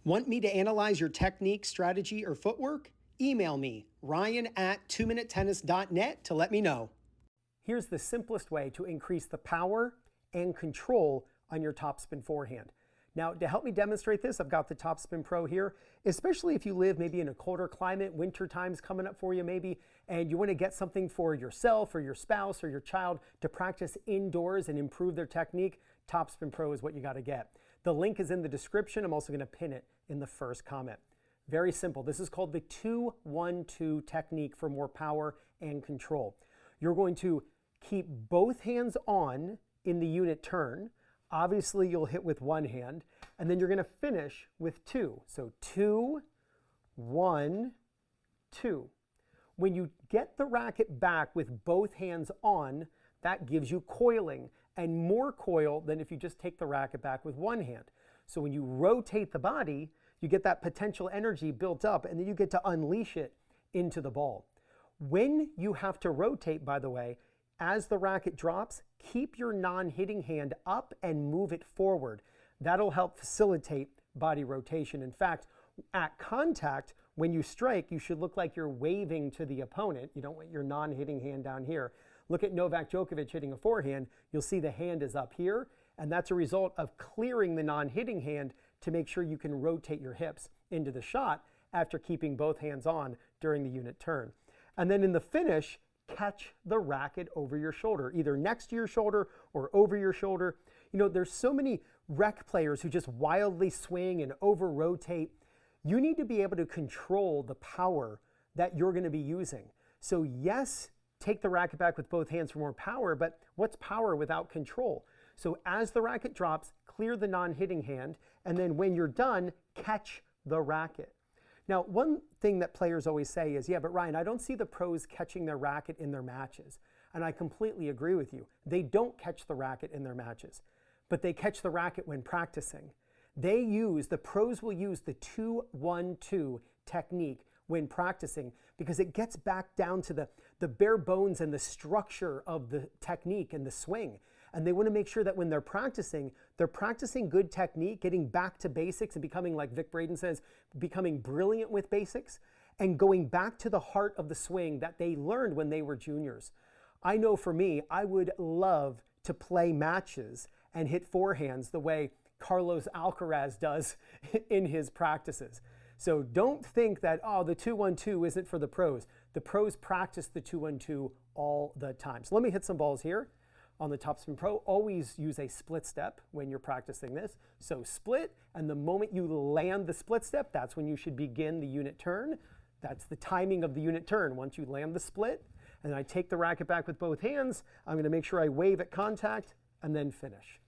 Want me to analyze your technique, strategy, or footwork? Email me, ryan@2minutetennis.net to let me know. Here's the simplest way to increase the power and control on your topspin forehand. Now, to help me demonstrate this, I've got the TopspinPro here, especially if you live maybe in a colder climate, winter time's coming up for you maybe, and you want to get something for yourself or your spouse or your child to practice indoors and improve their technique. TopspinPro is what you got to get. The link is in the description. I'm also going to pin it in the first comment. Very simple. This is called the 2-1-2 technique for more power and control. You're going to keep both hands on in the unit turn. Obviously, you'll hit with one hand, and then you're going to finish with two. So 2, 1, 2. When you get the racket back with both hands on, that gives you coiling, and more coil than if you just take the racket back with one hand. So when you rotate the body, you get that potential energy built up, and then you get to unleash it into the ball. When you have to rotate, by the way, as the racket drops, keep your non-hitting hand up and move it forward. That'll help facilitate body rotation. In fact, at contact, when you strike, you should look like you're waving to the opponent. You don't want your non-hitting hand down here. Look at Novak Djokovic hitting a forehand. You'll see the hand is up here, and that's a result of clearing the non-hitting hand to make sure you can rotate your hips into the shot after keeping both hands on during the unit turn. And then in the finish, catch the racket over your shoulder, either next to your shoulder or over your shoulder. You know, there's so many rec players who just wildly swing and over-rotate. You need to be able to control the power that you're going to be using. So yes, take the racket back with both hands for more power, but what's power without control? So as the racket drops, clear the non-hitting hand, and then when you're done, catch the racket. Now, one thing that players always say is, yeah, but Ryan, I don't see the pros catching their racket in their matches. And I completely agree with you. They don't catch the racket in their matches, but they catch the racket when practicing. The pros will use the 2-1-2 technique when practicing because it gets back down to the bare bones and the structure of the technique and the swing. And they want to make sure that when they're practicing good technique, getting back to basics and becoming, like Vic Braden says, becoming brilliant with basics and going back to the heart of the swing that they learned when they were juniors. I know for me, I would love to play matches and hit forehands the way Carlos Alcaraz does in his practices. So don't think that, oh, the 2-1-2 isn't for the pros. The pros practice the 2-1-2 all the time. So let me hit some balls here. On the TopspinPro, always use a split step when you're practicing this. So split, and the moment you land the split step, that's when you should begin the unit turn. That's the timing of the unit turn. Once you land the split, and then I take the racket back with both hands, I'm going to make sure I wave at contact, and then finish.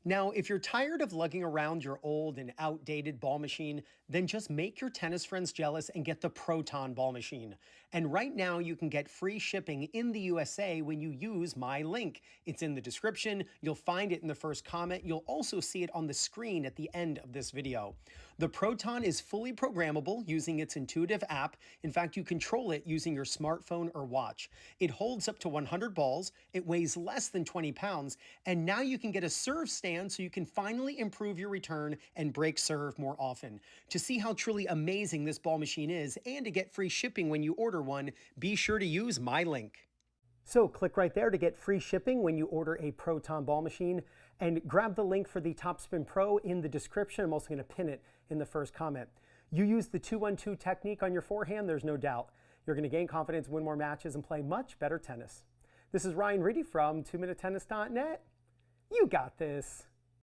Now, if you're tired of lugging around your old and outdated ball machine, then just make your tennis friends jealous and get the Proton ball machine. And right now you can get free shipping in the USA when you use my link. It's in the description. You'll find it in the first comment. You'll also see it on the screen at the end of this video. The Proton is fully programmable using its intuitive app. In fact, you control it using your smartphone or watch. It holds up to 100 balls. It weighs less than 20 pounds. And now you can get a serve stand so you can finally improve your return and break serve more often. To see how truly amazing this ball machine is and to get free shipping when you order one, be sure to use my link. So click right there to get free shipping when you order a Proton ball machine, and grab the link for the TopspinPro in the description. I'm also going to pin it in the first comment. You use the 2-1-2 technique on your forehand, there's no doubt. You're going to gain confidence, win more matches, and play much better tennis. This is Ryan Reedy from 2minutetennis.net. You got this.